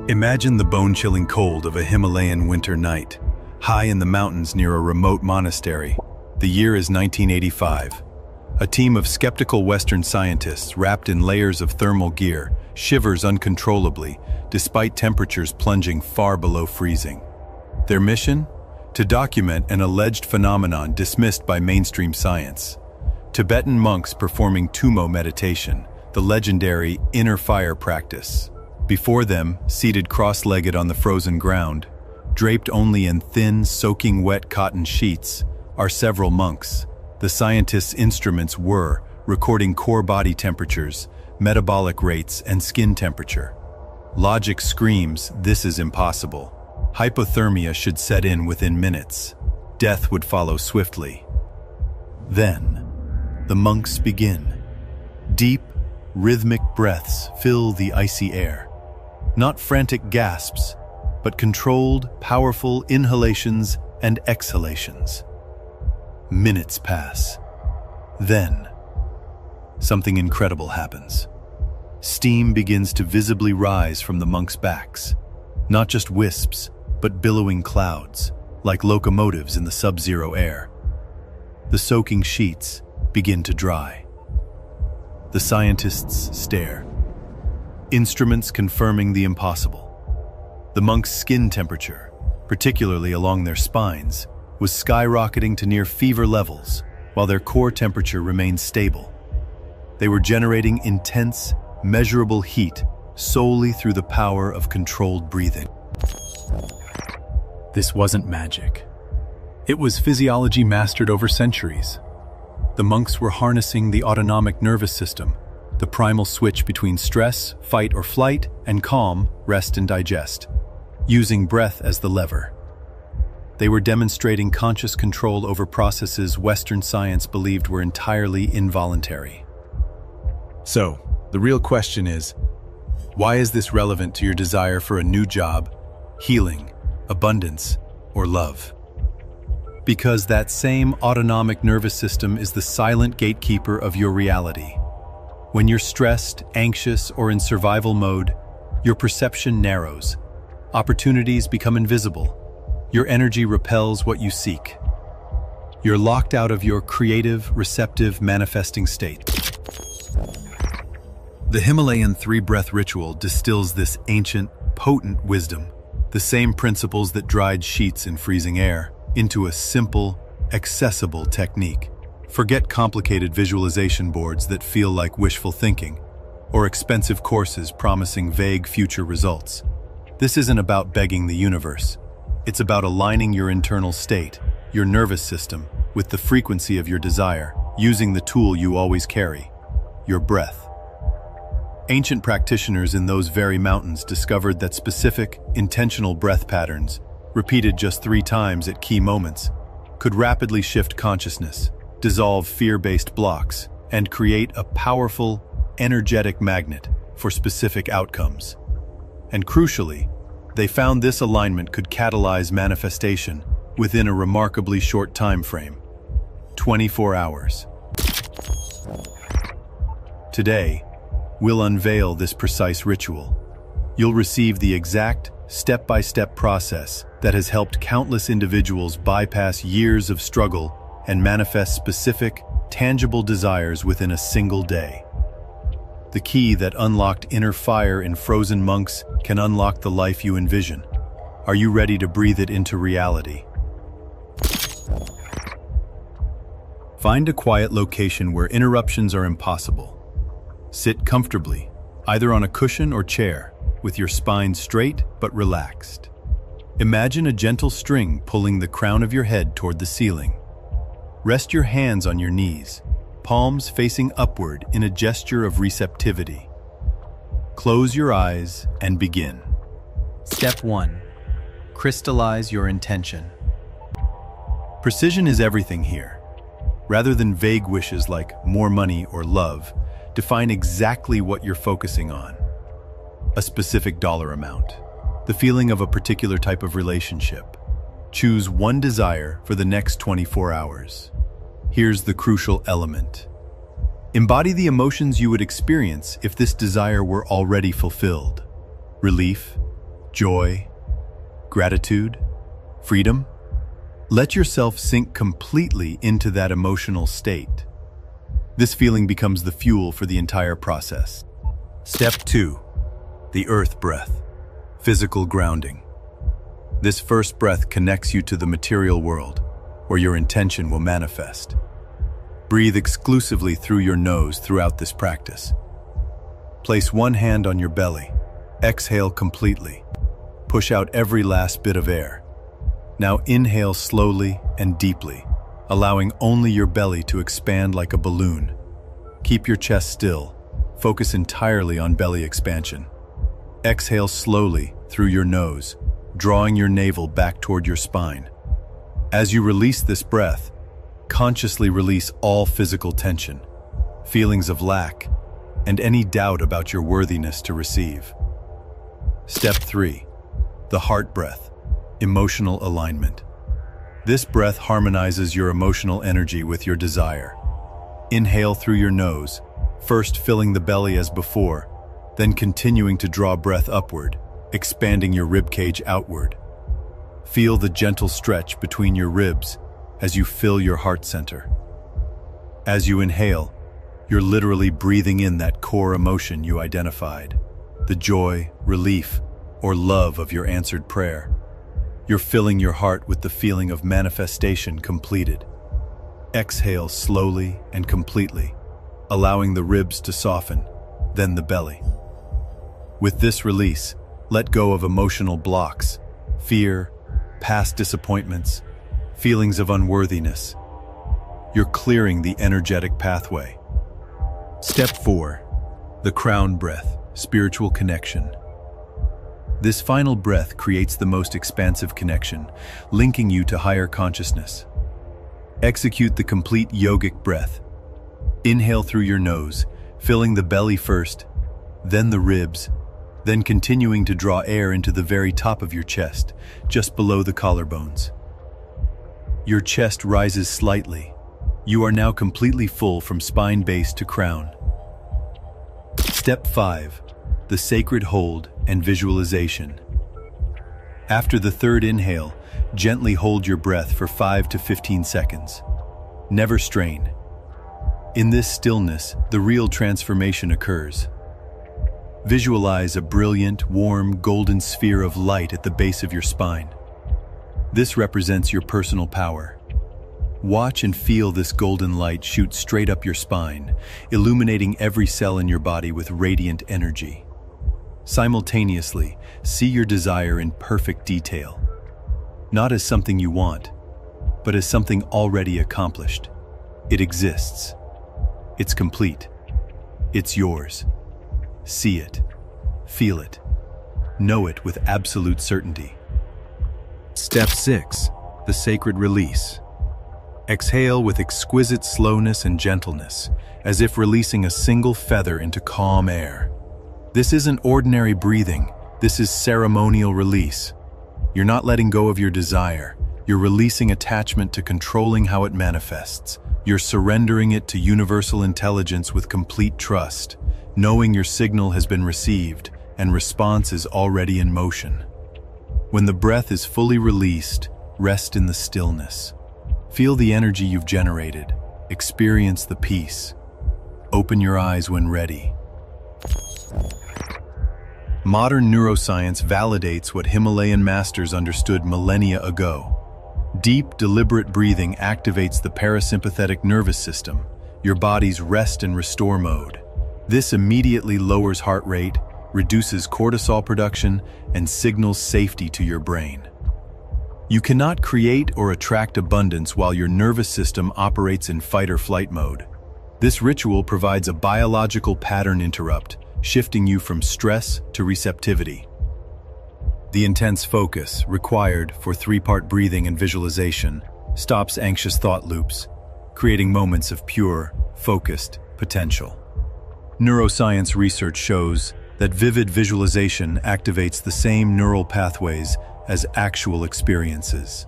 Imagine the bone-chilling cold of a Himalayan winter night, high in the mountains near a remote monastery. The year is 1985. A team of skeptical Western scientists, wrapped in layers of thermal gear, shivers uncontrollably, despite temperatures plunging far below freezing. Their mission? To document an alleged phenomenon dismissed by mainstream science. Tibetan monks performing Tummo meditation, the legendary inner fire practice. Before them, seated cross-legged on the frozen ground, draped only in thin, soaking wet cotton sheets, are several monks. The scientists' instruments were recording core body temperatures, metabolic rates, and skin temperature. Logic screams, this is impossible. Hypothermia should set in within minutes. Death would follow swiftly. Then, the monks begin. Deep, rhythmic breaths fill the icy air. Not frantic gasps, but controlled, powerful inhalations and exhalations. Minutes pass. Then, something incredible happens. Steam begins to visibly rise from the monks' backs. Not just wisps, but billowing clouds, like locomotives in the sub-zero air. The soaking sheets begin to dry. The scientists stare. Instruments confirming the impossible. The monks' skin temperature, particularly along their spines, was skyrocketing to near fever levels, while their core temperature remained stable. They were generating intense, measurable heat solely through the power of controlled breathing. This wasn't magic. It was physiology mastered over centuries. The monks were harnessing the autonomic nervous system, the primal switch between stress, fight or flight, and calm, rest and digest, using breath as the lever. They were demonstrating conscious control over processes Western science believed were entirely involuntary. So, the real question is, why is this relevant to your desire for a new job, healing, abundance, or love? Because that same autonomic nervous system is the silent gatekeeper of your reality. When you're stressed, anxious, or in survival mode, your perception narrows. Opportunities become invisible. Your energy repels what you seek. You're locked out of your creative, receptive, manifesting state. The Himalayan three-breath ritual distills this ancient, potent wisdom, the same principles that dried sheets in freezing air, into a simple, accessible technique. Forget complicated visualization boards that feel like wishful thinking, or expensive courses promising vague future results. This isn't about begging the universe. It's about aligning your internal state, your nervous system, with the frequency of your desire, using the tool you always carry, your breath. Ancient practitioners in those very mountains discovered that specific, intentional breath patterns, repeated just 3 times at key moments, could rapidly shift consciousness, dissolve fear-based blocks, and create a powerful, energetic magnet for specific outcomes. And crucially, they found this alignment could catalyze manifestation within a remarkably short time frame, 24 hours. Today, we'll unveil this precise ritual. You'll receive the exact, step-by-step process that has helped countless individuals bypass years of struggle and manifest specific, tangible desires within a single day. The key that unlocked inner fire in frozen monks can unlock the life you envision. Are you ready to breathe it into reality? Find a quiet location where interruptions are impossible. Sit comfortably, either on a cushion or chair, with your spine straight but relaxed. Imagine a gentle string pulling the crown of your head toward the ceiling. Rest your hands on your knees, palms facing upward in a gesture of receptivity. Close your eyes and begin. Step 1. Crystallize your intention. Precision is everything here. Rather than vague wishes like more money or love, define exactly what you're focusing on. A specific dollar amount, the feeling of a particular type of relationship. Choose one desire for the next 24 hours. Here's the crucial element. Embody the emotions you would experience if this desire were already fulfilled. Relief, joy, gratitude, freedom. Let yourself sink completely into that emotional state. This feeling becomes the fuel for the entire process. Step 2. The earth breath, physical grounding. This first breath connects you to the material world, where your intention will manifest. Breathe exclusively through your nose throughout this practice. Place one hand on your belly. Exhale completely. Push out every last bit of air. Now inhale slowly and deeply, allowing only your belly to expand like a balloon. Keep your chest still. Focus entirely on belly expansion. Exhale slowly through your nose, drawing your navel back toward your spine. As you release this breath, consciously release all physical tension, feelings of lack, and any doubt about your worthiness to receive. Step 3. The heart breath, emotional alignment. This breath harmonizes your emotional energy with your desire. Inhale through your nose, first filling the belly as before, then continuing to draw breath upward, expanding your ribcage outward. Feel the gentle stretch between your ribs as you fill your heart center. As you inhale, you're literally breathing in that core emotion you identified, the joy, relief, or love of your answered prayer. You're filling your heart with the feeling of manifestation completed. Exhale slowly and completely, allowing the ribs to soften, then the belly. With this release, let go of emotional blocks, fear, past disappointments, feelings of unworthiness. You're clearing the energetic pathway. Step 4. The crown breath, spiritual connection. This final breath creates the most expansive connection, linking you to higher consciousness. Execute the complete yogic breath. Inhale through your nose, filling the belly first, then the ribs, then continuing to draw air into the very top of your chest, just below the collarbones. Your chest rises slightly. You are now completely full from spine base to crown. Step 5. The sacred hold and visualization. After the third inhale, gently hold your breath for 5 to 15 seconds. Never strain. In this stillness, the real transformation occurs. Visualize a brilliant, warm, golden sphere of light at the base of your spine. This represents your personal power. Watch and feel this golden light shoot straight up your spine, illuminating every cell in your body with radiant energy. Simultaneously, see your desire in perfect detail. Not as something you want, but as something already accomplished. It exists. It's complete. It's yours. See it. Feel it. Know it with absolute certainty. Step 6. The sacred release. Exhale with exquisite slowness and gentleness, as if releasing a single feather into calm air. This isn't ordinary breathing. This is ceremonial release. You're not letting go of your desire. You're releasing attachment to controlling how it manifests. You're surrendering it to universal intelligence with complete trust, knowing your signal has been received and response is already in motion. When the breath is fully released, rest in the stillness. Feel the energy you've generated. Experience the peace. Open your eyes when ready. Modern neuroscience validates what Himalayan masters understood millennia ago. Deep, deliberate breathing activates the parasympathetic nervous system, your body's rest and restore mode. This immediately lowers heart rate, reduces cortisol production, and signals safety to your brain. You cannot create or attract abundance while your nervous system operates in fight or flight mode. This ritual provides a biological pattern interrupt, shifting you from stress to receptivity. The intense focus required for 3-part breathing and visualization stops anxious thought loops, creating moments of pure, focused potential. Neuroscience research shows that vivid visualization activates the same neural pathways as actual experiences.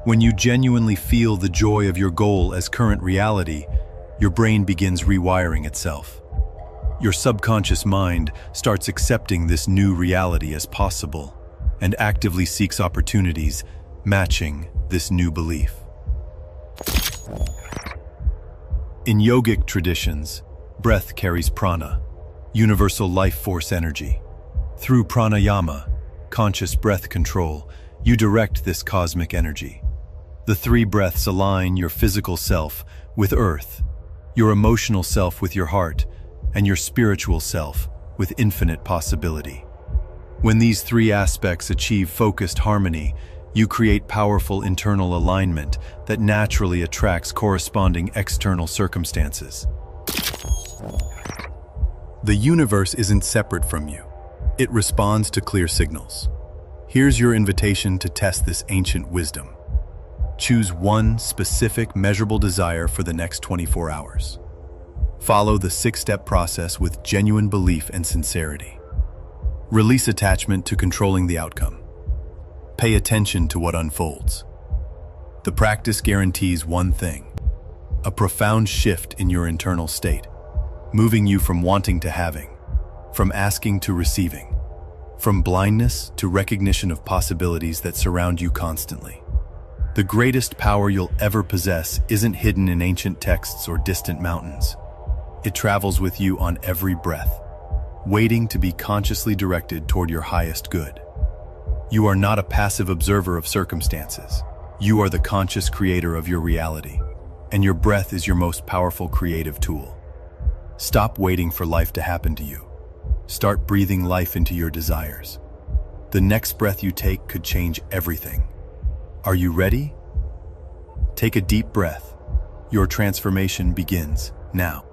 When you genuinely feel the joy of your goal as current reality, your brain begins rewiring itself. Your subconscious mind starts accepting this new reality as possible, and actively seeks opportunities matching this new belief. In yogic traditions, breath carries prana, universal life force energy. Through pranayama, conscious breath control, you direct this cosmic energy. The three breaths align your physical self with earth, your emotional self with your heart, and your spiritual self with infinite possibility. When these three aspects achieve focused harmony, you create powerful internal alignment that naturally attracts corresponding external circumstances. The universe isn't separate from you. It responds to clear signals. Here's your invitation to test this ancient wisdom. Choose one specific, measurable desire for the next 24 hours. Follow the 6-step process with genuine belief and sincerity. Release attachment to controlling the outcome. Pay attention to what unfolds. The practice guarantees one thing: a profound shift in your internal state, moving you from wanting to having, from asking to receiving, from blindness to recognition of possibilities that surround you constantly. The greatest power you'll ever possess isn't hidden in ancient texts or distant mountains. It travels with you on every breath, waiting to be consciously directed toward your highest good. You are not a passive observer of circumstances. You are the conscious creator of your reality, and your breath is your most powerful creative tool. Stop waiting for life to happen to you. Start breathing life into your desires. The next breath you take could change everything. Are you ready? Take a deep breath. Your transformation begins now.